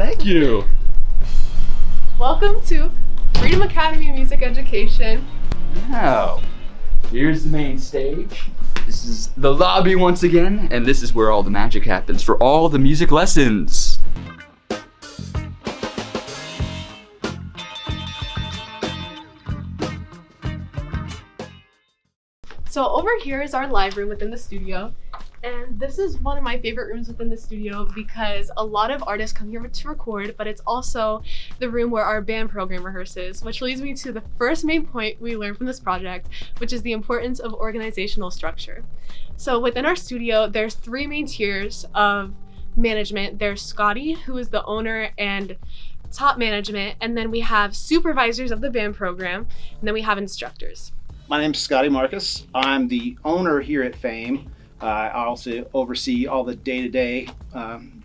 thank you. Welcome to Freedom Academy Music Education. Now, here's the main stage. This is the lobby once again, and this is where all the magic happens for all the music lessons. So over here is our live room within the studio. And this is one of my favorite rooms within the studio because a lot of artists come here to record, but it's also the room where our band program rehearses, which leads me to the first main point we learned from this project, which is the importance of organizational structure. So within our studio, there's three main tiers of management. There's Scotty, who is the owner and top management, and then we have supervisors of the band program, and then we have instructors. My name's Scotty Marcus. I'm the owner here at Fame. I also oversee all the day-to-day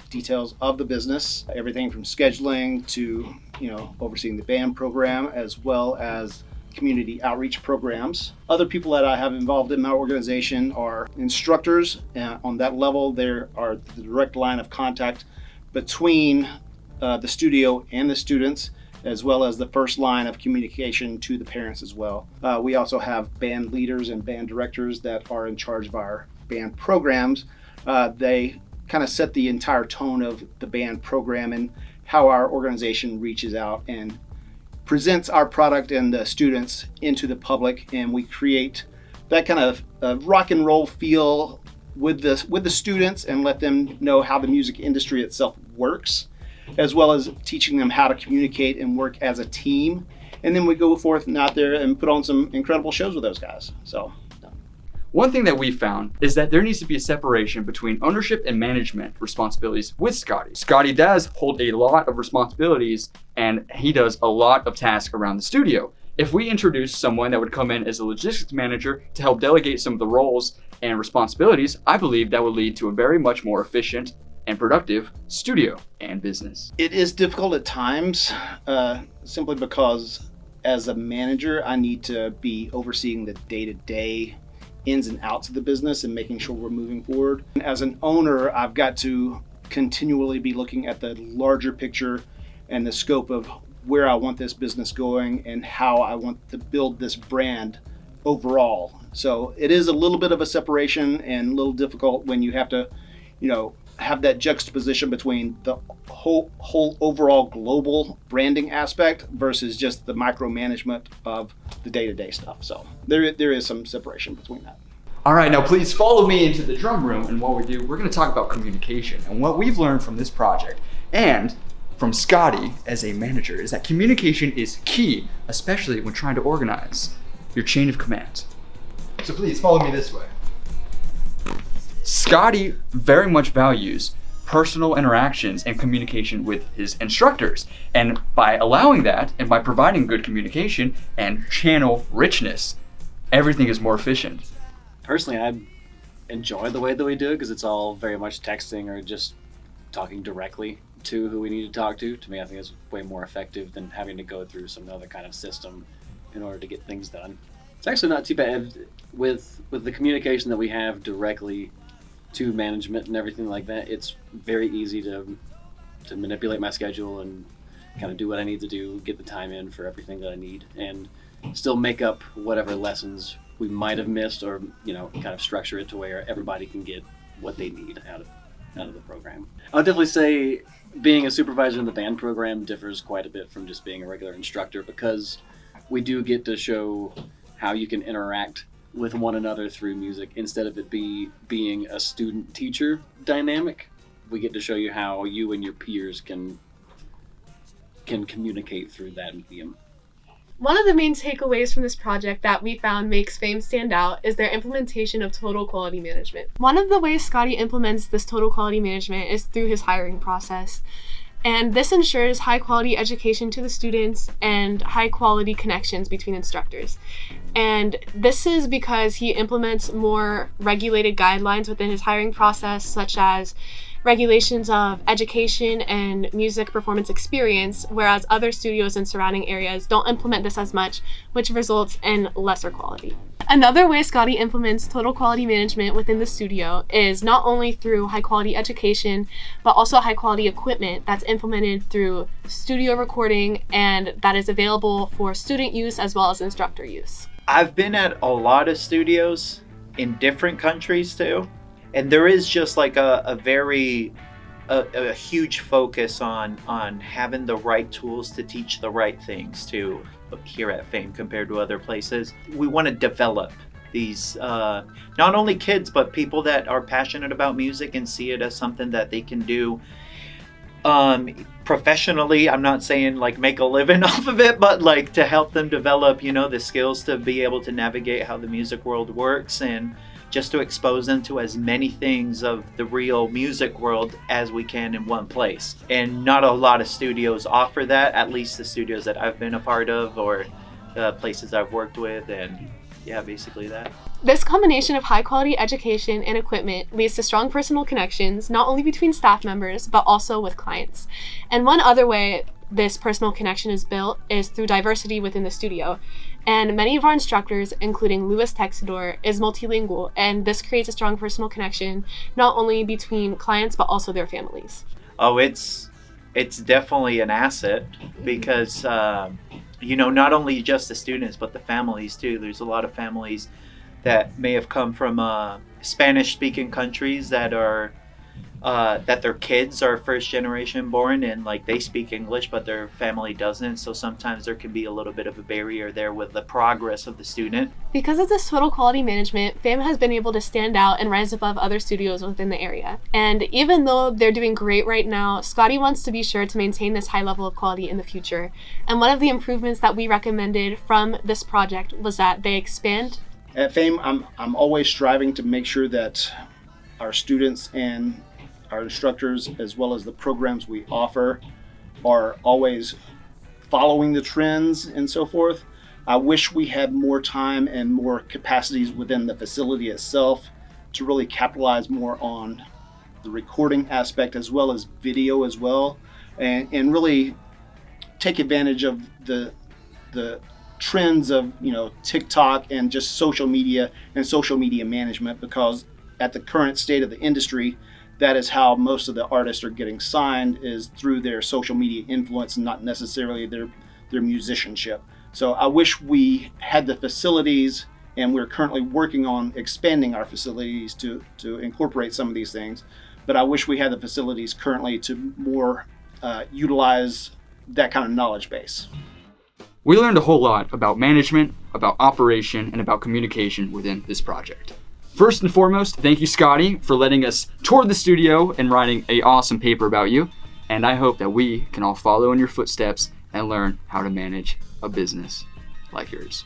details of the business, everything from scheduling to, overseeing the band program as well as community outreach programs. Other people that I have involved in my organization are instructors. On that level, there are the direct line of contact between the studio and the students, as well as the first line of communication to the parents as well. We also have band leaders and band directors that are in charge of our band programs. They kind of set the entire tone of the band program and how our organization reaches out and presents our product and the students into the public, and we create that kind of rock and roll feel with the students and let them know how the music industry itself works, as well as teaching them how to communicate and work as a team. And then we go forth and out there and put on some incredible shows with those guys. One thing that we found is that there needs to be a separation between ownership and management responsibilities with Scotty. Scotty does hold a lot of responsibilities and he does a lot of tasks around the studio. If we introduce someone that would come in as a logistics manager to help delegate some of the roles and responsibilities, I believe that would lead to a very much more efficient and productive studio and business. It is difficult at times, simply because as a manager, I need to be overseeing the day-to-day ins and outs of the business and making sure we're moving forward. And as an owner, I've got to continually be looking at the larger picture and the scope of where I want this business going and how I want to build this brand overall. So it is a little bit of a separation and a little difficult when you have to, have that juxtaposition between the whole overall global branding aspect versus just the micromanagement of the day-to-day stuff. So there is some separation between that. All right, now please follow me into the drum room, and what we do, we're going to talk about communication. And what we've learned from this project and from Scotty as a manager is that communication is key, especially when trying to organize your chain of command. So please follow me this way. Scotty very much values personal interactions and communication with his instructors. And by allowing that and by providing good communication and channel richness, everything is more efficient. Personally, I enjoy the way that we do it because it's all very much texting or just talking directly to who we need to talk to. To me, I think it's way more effective than having to go through some other kind of system in order to get things done. It's actually not too bad with the communication that we have directly to management and everything like that. It's very easy to manipulate my schedule and kind of do what I need to do, get the time in for everything that I need, and still make up whatever lessons we might have missed, or kind of structure it to where everybody can get what they need out of the program. I would definitely say being a supervisor in the band program differs quite a bit from just being a regular instructor, because we do get to show how you can interact with one another through music instead of it being a student-teacher dynamic. We get to show you how you and your peers can communicate through that medium. One of the main takeaways from this project that we found makes Fame stand out is their implementation of total quality management. One of the ways Scotty implements this total quality management is through his hiring process. And this ensures high quality education to the students and high quality connections between instructors. And this is because he implements more regulated guidelines within his hiring process, such as regulations of education and music performance experience, whereas other studios in surrounding areas don't implement this as much, which results in lesser quality. Another way Scotty implements total quality management within the studio is not only through high quality education, but also high quality equipment that's implemented through studio recording and that is available for student use as well as instructor use. I've been at a lot of studios in different countries too, and there is just like a huge focus on having the right tools to teach the right things too here at Fame compared to other places. We want to develop these not only kids but people that are passionate about music and see it as something that they can do professionally. I'm not saying like make a living off of it, but like to help them develop, you know, the skills to be able to navigate how the music world works, and just to expose them to as many things of the real music world as we can in one place. And not a lot of studios offer that, at least the studios that I've been a part of or places I've worked with, and yeah, basically that. This combination of high quality education and equipment leads to strong personal connections, not only between staff members, but also with clients. And one other way this personal connection is built is through diversity within the studio. And many of our instructors, including Louis Texidor, is multilingual, and this creates a strong personal connection, not only between clients, but also their families. Oh, it's definitely an asset because, you know, not only just the students, but the families too. There's a lot of families that may have come from Spanish-speaking countries that are that their kids are first generation born and like they speak English but their family doesn't, so sometimes there can be a little bit of a barrier there with the progress of the student. Because of this total quality management, FAME has been able to stand out and rise above other studios within the area. And even though they're doing great right now, Scotty wants to be sure to maintain this high level of quality in the future. And one of the improvements that we recommended from this project was that they expand. At FAME, I'm always striving to make sure that our students and our instructors, as well as the programs we offer, are always following the trends and so forth. I wish we had more time and more capacities within the facility itself to really capitalize more on the recording aspect as well as video as well, and really take advantage of the trends of, you know, TikTok and just social media and social media management, because at the current state of the industry, that is how most of the artists are getting signed, is through their social media influence and not necessarily their musicianship. So I wish we had the facilities, and we're currently working on expanding our facilities to incorporate some of these things, but I wish we had the facilities currently to more utilize that kind of knowledge base. We learned a whole lot about management, about operation, and about communication within this project. First and foremost, thank you, Scotty, for letting us tour the studio and writing an awesome paper about you. And I hope that we can all follow in your footsteps and learn how to manage a business like yours.